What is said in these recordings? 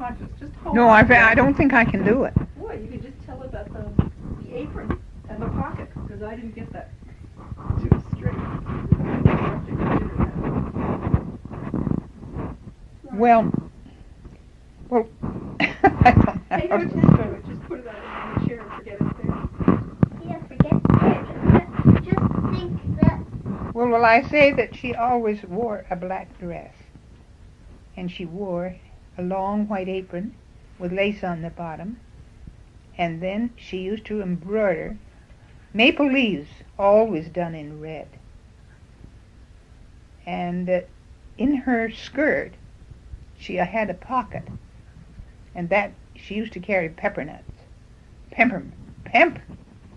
conscious. Just hold No, on. I don't think I can do it. Boy, you could just tell about the apron and the pocket, because I didn't get that too straight. Well, I don't Pay no know. attention to it. Just put it out on the chair and forget it's there. Yeah, forget it. Just think that. Well, I say that she always wore a black dress, and she wore a long white apron with lace on the bottom, and then she used to embroider maple leaves, always done in red. And in her skirt, she had a pocket, and that she used to carry peppernuts.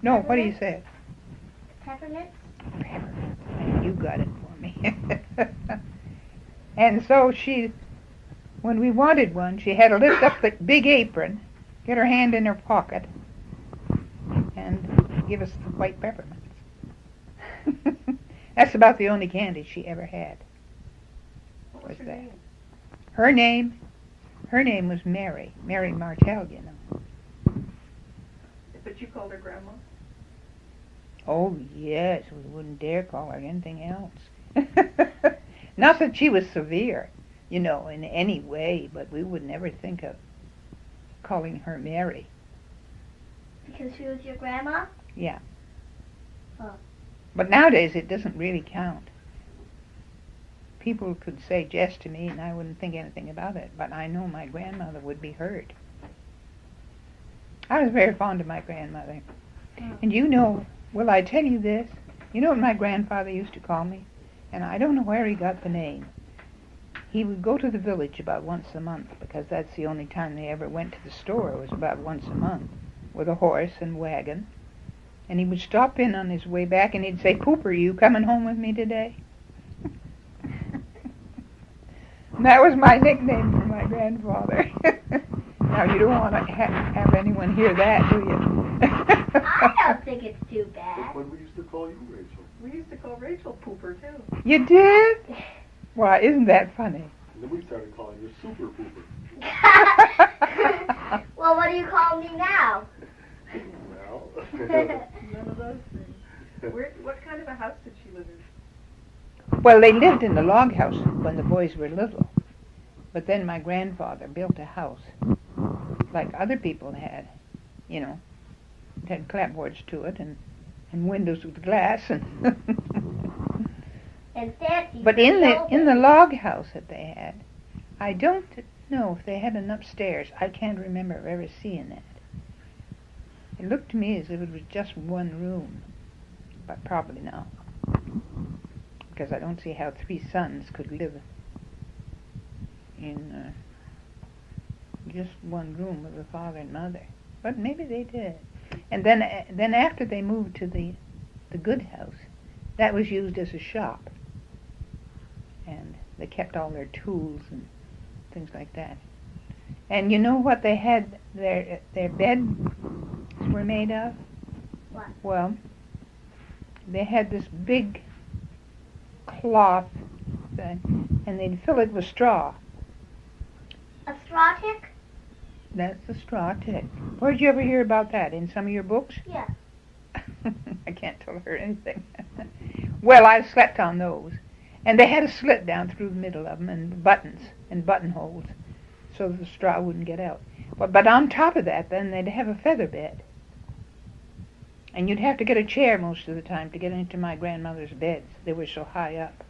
No, what do you say? Peppermints? Peppernuts. You got it for me. And so when we wanted one, she had to lift up the big apron, get her hand in her pocket, and give us the white peppermints. That's about the only candy she ever had. What was her that? name? Her name was Mary Martell, you know. But you called her Grandma? Oh, yes, we wouldn't dare call her anything else. Not that she was severe, you know, in any way, but we would never think of calling her Mary. Because she was your grandma? Yeah. Oh. But nowadays it doesn't really count. People could say Jess to me and I wouldn't think anything about it, but I know my grandmother would be hurt. I was very fond of my grandmother. Oh. And you know, will I tell you this? You know what my grandfather used to call me? And I don't know where he got the name. He would go to the village about once a month, because that's the only time they ever went to the store, was about once a month, with a horse and wagon. And he would stop in on his way back and he'd say, "Pooper, you coming home with me today?" And that was my nickname for my grandfather. Now, you don't want to have anyone hear that, do you? I don't think it's too bad. When we used to call you Rachel. We used to call Rachel Pooper, too. You did? Why, isn't that funny? And then we started calling you Super Pooper. Well, what do you call me now? Well. None of those things. What kind of a house did she live in? Well, they lived in the log house when the boys were little. But then my grandfather built a house like other people had, you know. It had clapboards to it and windows with glass and And fancy. But in the log house that they had, I don't know if they had an upstairs. I can't remember ever seeing that. It looked to me as if it was just one room, but probably not, because I don't see how three sons could live in just one room with a father and mother. But maybe they did. And then after they moved to the good house, that was used as a shop. And they kept all their tools and things like that. And you know what they had their beds were made of? What? Well, they had this big cloth thing, and they'd fill it with straw. A straw tick? That's the straw tick. Where'd you ever hear about that? In some of your books? Yeah. I can't tell her anything. Well, I slept on those. And they had a slit down through the middle of them, and buttons and buttonholes, so the straw wouldn't get out. But on top of that, then, they'd have a feather bed. And you'd have to get a chair most of the time to get into my grandmother's beds. They were so high up.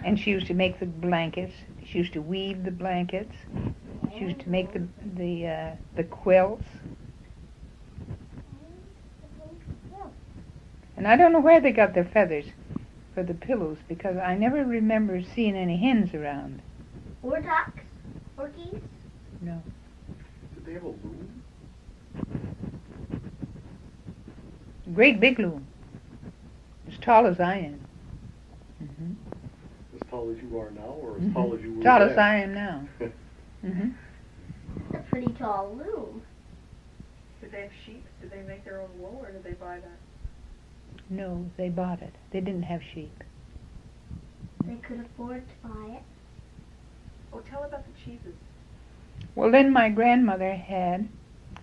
And she used to make the blankets. She used to weave the blankets. She used to make the quilts. And I don't know where they got their feathers for the pillows, because I never remember seeing any hens around. Or ducks? Or geese? No. Did they have a loom? Great big loom. As tall as I am. Mm-hmm. As tall as you are now, or as tall as you were Tall then? as I am now. Mm-hmm. It's a pretty tall loom. Did they have sheep? Did they make their own wool, or did they buy that? No, they bought it. They didn't have sheep. they could afford to buy it. Oh, tell about the cheeses. Well, then my grandmother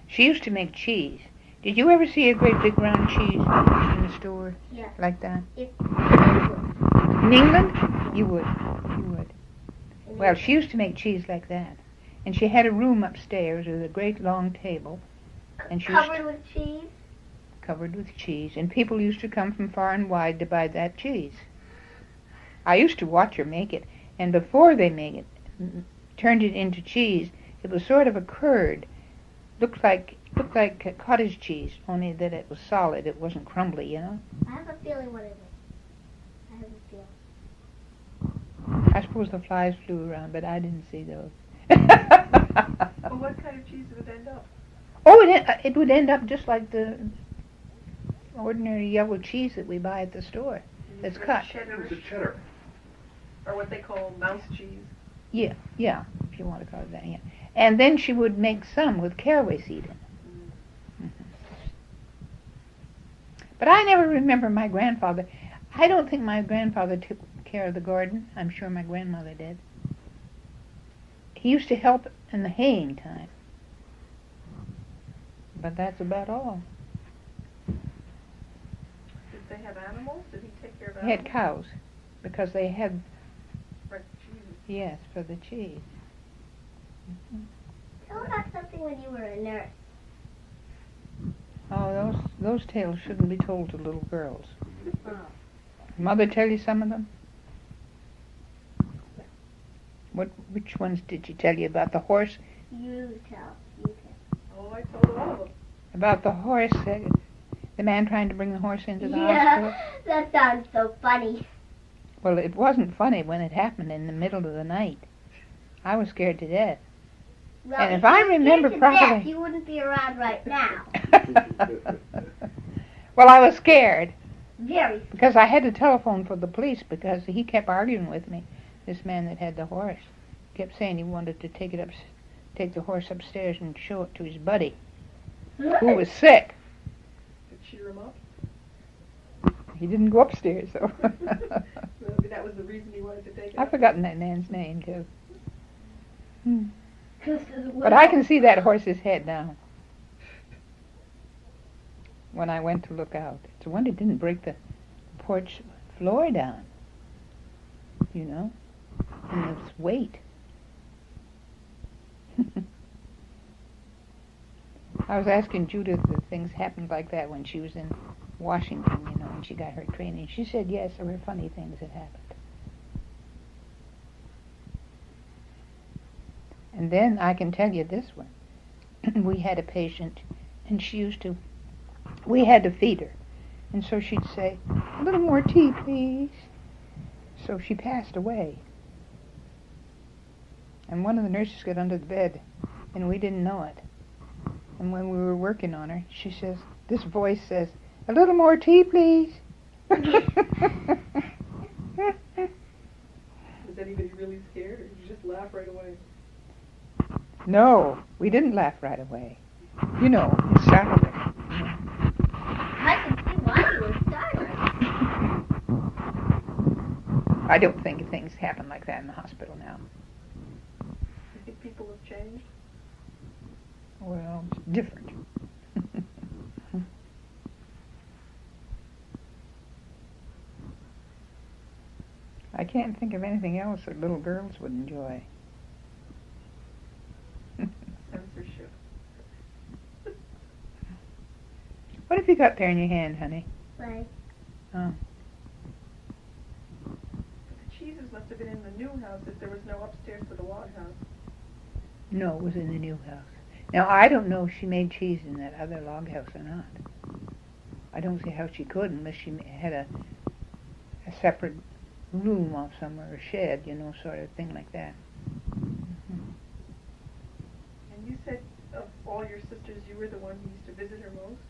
she used to make cheese. Did you ever see a great big round cheese in the store Yes. like that? If In England? You would. Well, she used to make cheese like that. And she had a room upstairs with a great long table. And she covered with cheese. covered with cheese. And people used to come from far and wide to buy that cheese. I used to watch her make it. And before they turned it into cheese, it was sort of a curd. Looked like cottage cheese, only that it was solid. It wasn't crumbly, you know. I have a feeling what it is. I have a feeling. I suppose the flies flew around, but I didn't see those. Well, what kind of cheese would it end up? Oh, it would end up just like the ordinary yellow cheese that we buy at the store. That's Like cut. It was a cheddar. Or what they call mouse cheese. Yeah, if you want to call it that, yeah. And then she would make some with caraway seed in it. But I never remember my grandfather. I don't think my grandfather took care of the garden. I'm sure my grandmother did. He used to help in the haying time. But that's about all. Did they have animals? Did he take care of He animals? had cows because they had, Right, cheese. yes, for the cheese. Tell about something when you were a nurse. Oh, those tales shouldn't be told to little girls. Oh. Mother tell you some of them? Which ones did she tell you about? The horse? You tell. Oh, I told all of them. About the horse, the man trying to bring the horse into the hospital? Yeah, that sounds so funny. Well, it wasn't funny when it happened in the middle of the night. I was scared to death. Well, And if I you were remember scared to death, properly- you wouldn't be around right now. Well, I was scared Very. because I had to telephone for the police because he kept arguing with me. This man that had the horse kept saying he wanted to take the horse upstairs and show it to his buddy who was sick. Did cheer him up? He didn't go upstairs, though. Maybe that was the reason he wanted to take it. I've forgotten that man's name, too. Hmm. But But I can see that horse's head now. When I went to look out. It's a wonder it didn't break the porch floor down. You know? And its weight. I was asking Judith if things happened like that when she was in Washington, you know, when she got her training. She said yes, there were funny things that happened. And then I can tell you this one. We had a patient, and we had to feed her. And so she'd say, "A little more tea, please." So she passed away. And one of the nurses got under the bed, and we didn't know it. And when we were working on her, this voice says, "A little more tea, please." Was anybody really scared, or did you just laugh right away? No, we didn't laugh right away. You know, it startled her. I can see why you were startled. I don't think things happen like that in the hospital now. You think people have changed? Well, it's different. I can't think of anything else that little girls would enjoy. Censorship. What have you got there in your hand, honey? Like, Oh. The cheeses must have been in the new house if there was no upstairs to the log house. No, it was in the new house. Now, I don't know if she made cheese in that other log house or not. I don't see how she could unless she had a separate room off somewhere, a shed, you know, sort of thing like that. And you said of all your sisters, you were the one who used to visit her most?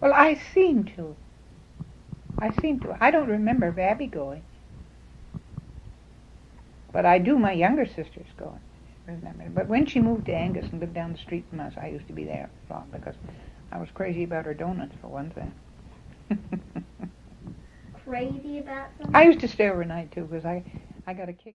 Well, I seem to. I don't remember Babby going. But I do my younger sisters going. Remember. But when she moved to Angus and lived down the street from us, I used to be there a lot because I was crazy about her donuts, for one thing. crazy about something? I used to stay overnight too because I got a kick.